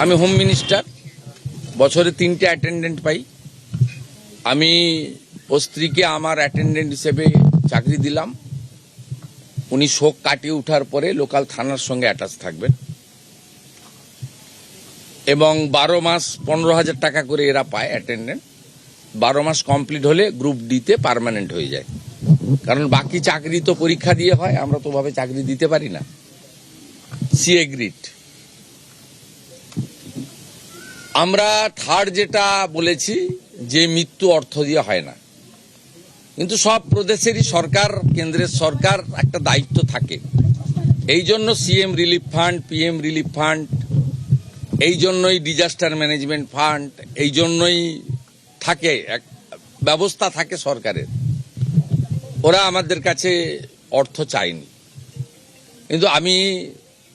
আমি home minister, বছরে 3টে অ্যাটেন্ডেন্ট পাই। আমি ও স্ত্রীকে আমার অ্যাটেন্ডেন্ট হিসেবে চাকরি দিলাম। উনি শোক কাটিয়ে ওঠার পরে লোকাল থানার সঙ্গে অ্যাটাচ থাকবেন এবং 12 মাস 15,000 টাকা করে এরা পায় অ্যাটেন্ডেন্ট। 12 মাস কমপ্লিট হলে গ্রুপ ডিতে পার্মানেন্ট হয়ে যায়, কারণ বাকি চাকরি তো পরীক্ষা দিয়ে হয়, আমরা তো ভাবে চাকরি দিতে পারি না। C agreed. আমরা থার্ড যেটা বলেছি যে মৃত্যু অর্থ দিয়ে হয় না, কিন্তু সব প্রদেশেরই সরকার, কেন্দ্রের সরকার একটা দায়িত্ব থাকে। এই জন্য CM relief fund, PM relief fund, এই জন্যই ডিজাস্টার ম্যানেজমেন্ট ফান্ড, এই জন্যই থাকে, এক ব্যবস্থা থাকে সরকারের। ওরা আমাদের কাছে অর্থ চায়নি, কিন্তু আমি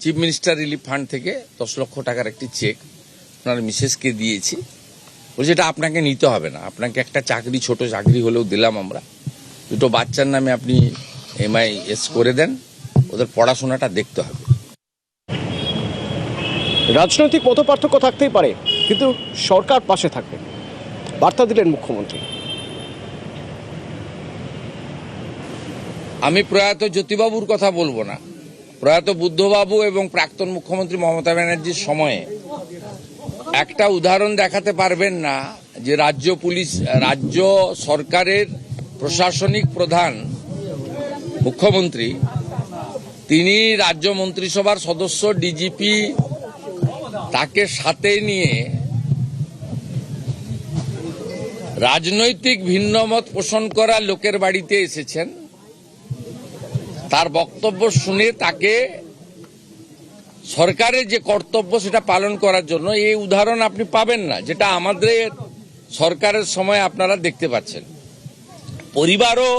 চিফ মিনিস্টার রিলিফ ফান্ড থেকে 10 লক্ষ টাকার একটি চেক আপনার মিসেসকে দিয়েছি। বলছি এটা আপনাকে নিতে হবে না, আপনাকে একটা চাকরি, ছোট চাকরি হলেও দিলাম আমরা। 2টো বাচ্চার নামে আপনি MIS করে দেন, ওদের পড়াশোনাটা দেখতে হবে। রাজনৈতিক মতপার্থক্য থাকতেই পারে, কিন্তু সরকার পাশে থাকবে, বার্তা দিলেন মুখ্যমন্ত্রী। আমি প্রয়াত জ্যোতিবাবুর কথা বলবো না, প্রয়াত বুদ্ধবাবু এবং প্রাক্তন মুখ্যমন্ত্রী মমতা ব্যানার্জির সময়ে একটা উদাহরণ দেখাতে পারবেন না যে রাজ্য সরকারের প্রশাসনিক প্রধান মুখ্যমন্ত্রী, তিনি রাজ্য মন্ত্রিসভার সদস্য ডিজিপি তাকে সাথে নিয়ে রাজনৈতিক ভিন্নমত পোষণ করা লোকের বাড়িতে এসেছেন। তার বক্তব্য শুনে তাকে সরকারের যে কর্তব্য সেটা পালন করার জন্য, এই উদাহরণ আপনি পাবেন না যেটা আমাদের সরকারের সময় আপনারা দেখতে পাচ্ছেন। পরিবারও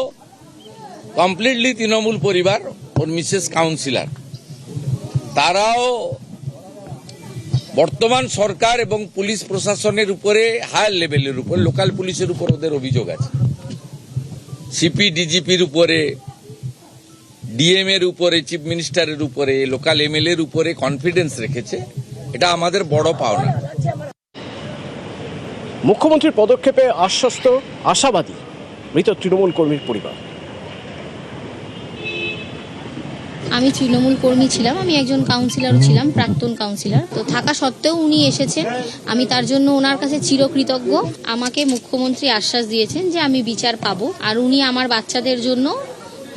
কমপ্লিটলি তৃণমূল পরিবার, ওর মিসেস কাউন্সিলর, তারাও বর্তমান সরকার এবং পুলিশ প্রশাসনের উপরে, হায়ার লেভেলের উপর, লোকাল পুলিশের উপর ওদের অভিযোগ আছে। সিপি ডিজিপির উপরে, ডিএম এর উপরে, চিফ মিনিস্টারের উপরে, লোকাল MLA এর উপরে কনফিডেন্স রেখেছে। এটা আমাদের বড় পাওনা। মুখ্যমন্ত্রীর পদক্ষেপে আশাবাদী মৃত তৃণমূল কর্মীর পরিবার। আমি তৃণমূল কর্মী ছিলাম, আমি একজন কাউন্সিলরও ছিলাম, প্রাক্তন কাউন্সিলর। তো থাকা সত্ত্বেও উনি এসেছেন, আমি তার জন্য ওনার কাছে চিরকৃতজ্ঞ। আমাকে মুখ্যমন্ত্রী আশ্বাস দিয়েছেন যে আমি বিচার পাবো, আর উনি আমার বাচ্চাদের জন্য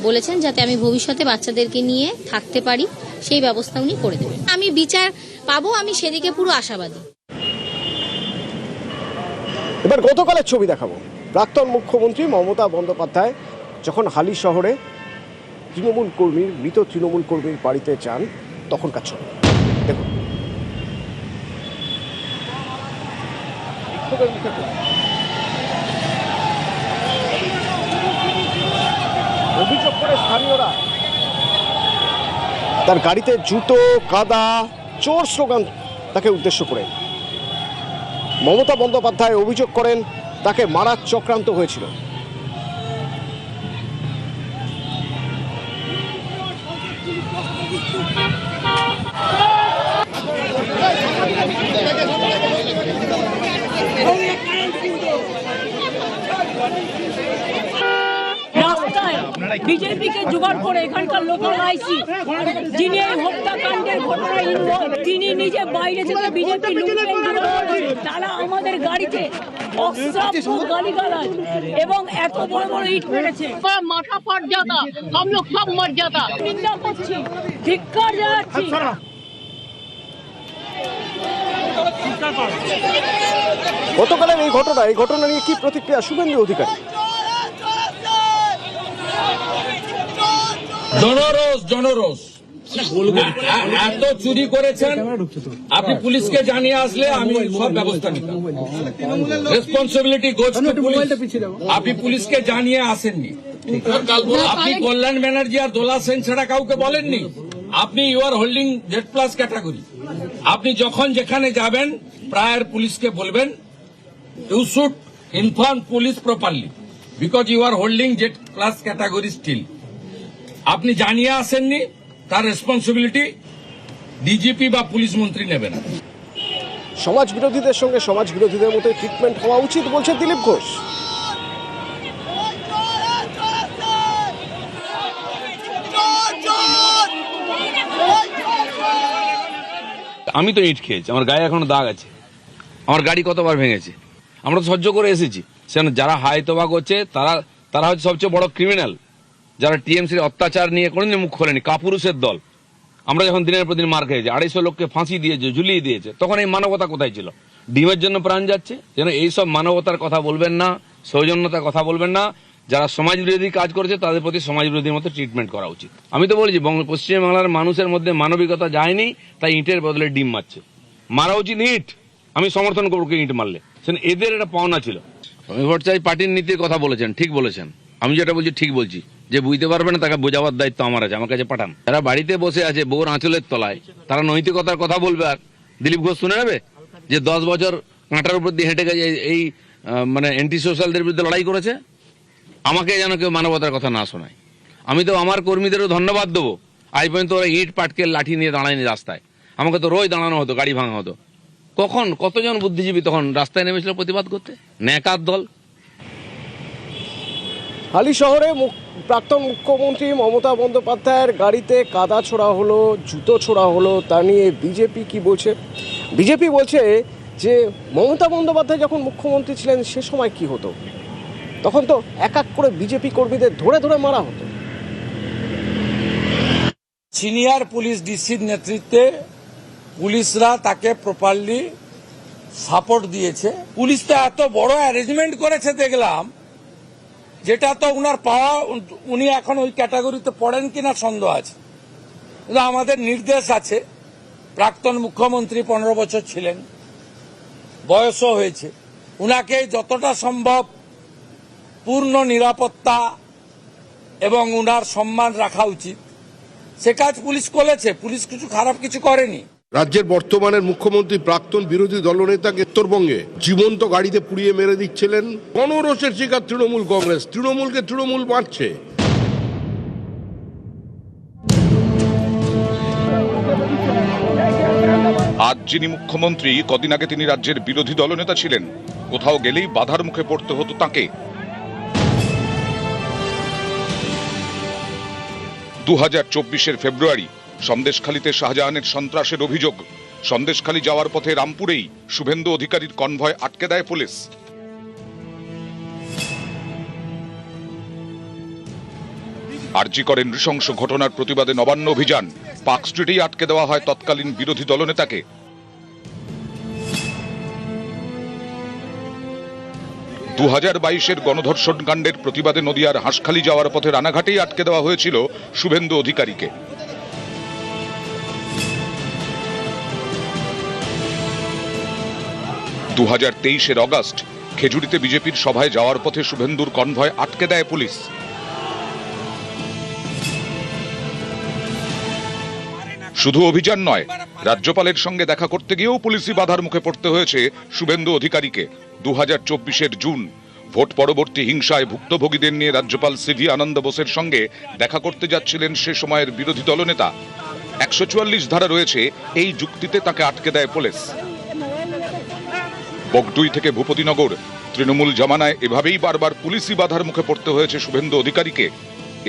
বলেছেন যাতে আমি ভবিষ্যতে বাচ্চাদেরকে নিয়ে থাকতে পারি, সেই ব্যবস্থা উনি করে দেবেন। আমি বিচার পাবো, আমি সেদিকে পুরো আশাবাদী। এবার গতকালের ছবি দেখাবো। প্রাক্তন মুখ্যমন্ত্রী মমতা বন্দ্যোপাধ্যায় যখন হালি শহরে মৃত তৃণমূল কর্মীর বাড়িতে যান, তখনকার ছবি দেখুন। অভিযোগ করে স্থানীয়রা তার গাড়িতে জুতো, কাদা, চোর স্লোগান তাকে উদ্দেশ্য করে। মমতা বন্দ্যোপাধ্যায় অভিযোগ করেন তাকে মারার চক্রান্ত হয়েছিল। বিজেপিকে জোগাড় করে এখানকার লোকাল আইসি, যিনি এই হত্যাকাণ্ডের ঘটনায় ইনভলভ, তিনি নিজে বাইরে থেকে বিজেপি তারা আমাদের গাড়িতে অশ্রাব্য গালিগালাজ এবং এত বড় বড় ইট মেরেছে। মাথা ফাট যাতা, हम लोग सब मर जाता। নিন্দা করছি, ধিক্কার জানাচ্ছি। গতকালের এই ঘটনা নিয়ে কি প্রতিক্রিয়া শুভেন্দু অধিকারী? জনরোষ এত চুরি করেছেন, আপনি পুলিশকে জানিয়ে আসলে আমি সব ব্যবস্থা নিতাম। Responsibility goes to police. আপনি পুলিশকে জানিয়ে আসেননি, আপনি কল্যাণ ব্যানার্জি আর দোলা সেন ছাড়া কাউকে বলেননি। আপনি you are holding Z+ category. আপনি যখন যেখানে যাবেন প্রায়র পুলিশকে বলবেন you should inform police properly because you are holding Z+ category still. আপনি জানিয়ে আসেননি, তার রেসপন্সিবিলিটি ডিজিপি বা পুলিশ মন্ত্রী নেবে না। সমাজ বিরোধীদের সঙ্গে সমাজ বিরোধীদের মতোই ট্রিটমেন্ট হওয়া উচিত বলছেন দিলীপ ঘোষ। আমি তো ইট খেয়েছি, আমার গায়ে এখনো দাগ আছে, আমার গাড়ি কতবার ভেঙেছে, আমরা তো সহ্য করে এসেছি। সেখানে যারা হাই তোবা করছে তারা হচ্ছে সবচেয়ে বড় ক্রিমিনাল, যারা টিএমসির অত্যাচার নিয়ে কোনোদিন মুখ খোলেনি, কাপুরুষের দল। আমরা যখন দিনের পর দিন মার খেয়েছি, 250 লোককে ফাঁসি দিয়েছে, ঝুলিয়ে দিয়েছে, তখন এই মানবতা কোথায় ছিল? ডিমের জন্য প্রাণ যাচ্ছে। যেন এইসব মানবতার কথা বলবেন না, সৌজন্যতার কথা বলবেন না। যারা সমাজ বিরোধী কাজ করেছে তাদের প্রতি সমাজ বিরোধীর মতো ট্রিটমেন্ট করা উচিত। আমি তো বলেছি পশ্চিমবাংলার মানুষের মধ্যে মানবিকতা যায়নি, তাই ইটের বদলে ডিম মারছে। মারা উচিত ইট, আমি সমর্থন করবো ইট মারলে। এদের এটা পাওনা ছিল। সমীর ভট্টাচার্য পার্টির নীতির কথা বলেছেন, ঠিক বলেছেন। আমি যেটা বলছি ঠিক বলছি, যে বুঝতে পারবে না তাকে বোঝাবার দায়িত্ব আমার আছে, আমার কাছে পাঠান। যারা বাড়িতে বসে আছে বউর আঁচলের তলায়, তারা নৈতিকতার কথা বলবে আর দিলীপ ঘোষ শুনে নেবে? যে 10 বছর কাঁটার উপর দিয়ে হেঁটে গেছে, এই মানে অ্যান্টি সোশ্যালদের বিরুদ্ধে লড়াই করেছে, আমাকে যেন কেউ মানবতার কথা না শোনায়। আমি তো আমার কর্মীদেরও ধন্যবাদ দেবো, আজ পর্যন্ত ওরা ইট পাটকেল লাঠি নিয়ে দাঁড়ায়নি রাস্তায়। আমাকে তো রোজ দাঁড়ানো হতো, গাড়ি ভাঙা হতো। কতজন বুদ্ধিজীবী তখন রাস্তায় নেমেছিল প্রতিবাদ করতে? ন্যাকার দল। হালি শহরে প্রাক্তন মুখ্যমন্ত্রী মমতা বন্দ্যোপাধ্যায়ের গাড়িতে কাদা ছোড়া হলো, জুতো ছোড়া হলো, তা নিয়ে বিজেপি কি বলছে? বিজেপি বলছে যে মমতা বন্দ্যোপাধ্যায় যখন মুখ্যমন্ত্রী ছিলেন সে সময় কি হতো, তখন তো এক এক করে বিজেপি কর্মীদের ধরে ধরে মারা হতো। সিনিয়র পুলিশ ডিসির নেতৃত্বে পুলিশরা তাকে প্রপারলি সাপোর্ট দিয়েছে। পুলিশ তো এত বড় অ্যারেঞ্জমেন্ট করেছে দেখলাম, যেটা তো উনার পাওয়া, উনি এখন ওই ক্যাটাগরিতে পড়েন কিনা সন্দেহ আছে। কিন্তু আমাদের নির্দেশ আছে, প্রাক্তন মুখ্যমন্ত্রী 15 বছর ছিলেন, বয়সও হয়েছে, উনাকে যতটা সম্ভব পূর্ণ নিরাপত্তা এবং উনার সম্মান রাখা উচিত। সে কাজ পুলিশ করেছে, পুলিশ কিছু খারাপ কিছু করেনি। রাজ্যের বর্তমানের মুখ্যমন্ত্রী প্রাক্তন বিরোধী দলনেতাকে উত্তরবঙ্গে জীবন্ত গাড়িতে পুড়িয়ে মেরে দিচ্ছিলেন। গণরোষের শিকার তৃণমূল কংগ্রেস, তৃণমূলকে তৃণমূল মারছে। আজ যিনি মুখ্যমন্ত্রী, কদিন আগে তিনি রাজ্যের বিরোধী দলনেতা ছিলেন। কোথাও গেলেই বাধার মুখে পড়তে হতো তাকে। 2024 ফেব্রুয়ারি সন্দেশখালীতে শাহজাহানের সন্ত্রাসের অভিযোগ। সন্দেশখালী যাওয়ার পথে রামপুরেই শুভেন্দু অধিকারীর কনভয় আটকে দেয় পুলিশ। আরজি করেন নৃশংস ঘটনার প্রতিবাদে নবান্ন অভিযান। পার্ক স্ট্রিটেই আটকে দেওয়া হয় তৎকালীন বিরোধী দলনেতাকে। 2022 গণধর্ষণ কাণ্ডের প্রতিবাদে নদিয়ার হাঁসখালি যাওয়ার পথে রানাঘাটেই আটকে দেওয়া হয়েছিল শুভেন্দু অধিকারীকে। 2023 অগস্ট খেজুরিতে বিজেপির সভায় যাওয়ার পথে শুভেন্দুর কনভয় আটকে দেয় পুলিশ। শুধু অভিযান নয়, রাজ্যপালের সঙ্গে দেখা করতে গিয়েও পুলিশি বাধার মুখে পড়তে হয়েছে শুভেন্দু অধিকারীকে। 2024 জুন ভোট পরবর্তী হিংসায় ভুক্তভোগীদের নিয়ে রাজ্যপাল সিভি আনন্দ বোসের সঙ্গে দেখা করতে যাচ্ছিলেন সে সময়ের বিরোধী দলনেতা। 144 ধারা রয়েছে, এই যুক্তিতে তাকে আটকে দেয় পুলিশ। বগডুই থেকে ভূপতিনগর তৃণমূল জামানায় এভাবেই বারবার পুলিশি বাধার মুখে পড়তে হয়েছে শুভেন্দু অধিকারীকে।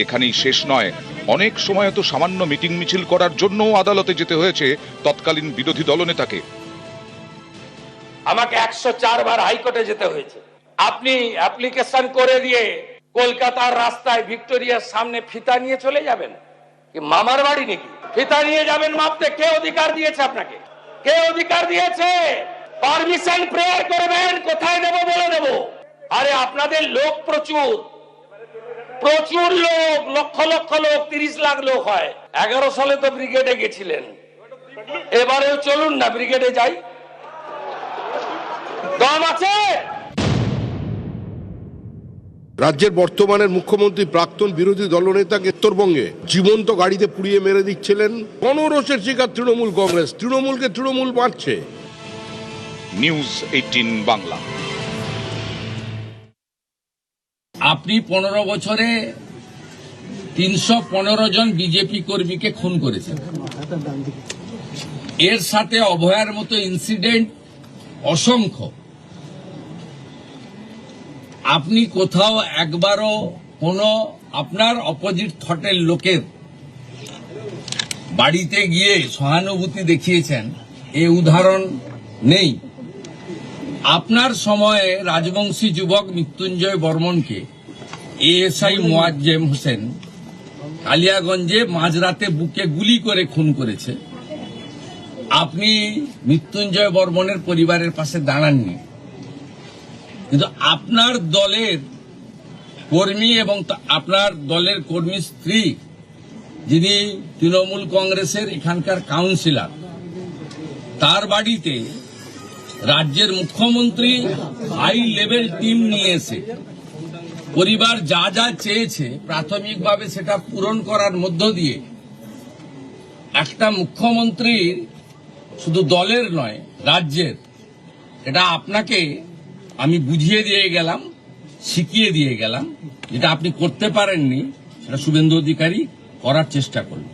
এখানেই শেষ নয়, অনেক সময় তো সামান্য মিটিং মিছিল করার জন্য আদালতে যেতে হয়েছে তৎকালীন বিরোধী দলনেতাকে। আমাকে 104 বার হাইকোর্টে যেতে হয়েছে। আপনি অ্যাপ্লিকেশন করে দিয়ে কলকাতার রাস্তায় ভিক্টোরিয়ার সামনে ফিতা নিয়ে চলে যাবেন? কি মামার বাড়ি নাকি? ফিতা নিয়ে যাবেন মাপতে? কে অধিকার দিয়েছে আপনাকে? কে অধিকার দিয়েছে? পারমিশন প্রেয়ার করবেন, কোথায় দেবো বলে দেবো। আরে আপনাদের লোক প্রচুর প্রচুর লোক, লক্ষ লক্ষ লোক, 30 লাখ লোক হয়। 11 সালে তো ব্রিগেডে গেছিলেন, এবারেও চলুন না ব্রিগেডে যাই, দম আছে। রাজ্যের বর্তমানের মুখ্যমন্ত্রী প্রাক্তন বিরোধী দলনেতাকে উত্তরবঙ্গে জীবন্ত গাড়িতে পুড়িয়ে মেরে দিচ্ছিলেন। গণরোষের শিকার তৃণমূল কংগ্রেস, তৃণমূলকে তৃণমূল মারছে। নিউজ 18 বাংলা। আপনি 15 বছরে 315 জন বিজেপি কর্মীকে খুন করেছেন। এর সাথে অভয়ার মতো ইনসিডেন্ট অসংখ্য। আপনি কোথাও একবারও কোনো আপনার অপোজিট থটের লোকের বাড়িতে গিয়ে সহানুভূতি দেখিয়েছেন এ উদাহরণ নেই। আপনার সময়ে রাজবংশী যুবক মৃত্যুঞ্জয় বর্মনকে এএসআই মোয়াজ্জেম হোসেন কালিয়াগঞ্জে মাঝরাতে বুকে গুলি করে খুন করেছে। আপনি মৃত্যুঞ্জয় বর্মনের পরিবারের পাশে দাঁড়াননি, কিন্তু আপনার দলের কর্মী এবং আপনার দলের কর্মী স্ত্রী, যিনি তৃণমূল কংগ্রেসের এখানকার কাউন্সিলর, তার বাড়িতে রাজ্যের মুখ্যমন্ত্রী হাই লেভেল টিম নিয়ে এসে পরিবার যা যা চেয়েছে প্রাথমিকভাবে সেটা পূরণ করার মধ্য দিয়ে একটা মুখ্যমন্ত্রীর শুধু দলের নয় রাজ্যের, এটা আপনাকে আমি বুঝিয়ে দিয়ে গেলাম, শিখিয়ে দিয়ে গেলাম। যেটা আপনি করতে পারেননি সেটা শুভেন্দু অধিকারী করার চেষ্টা করলেন।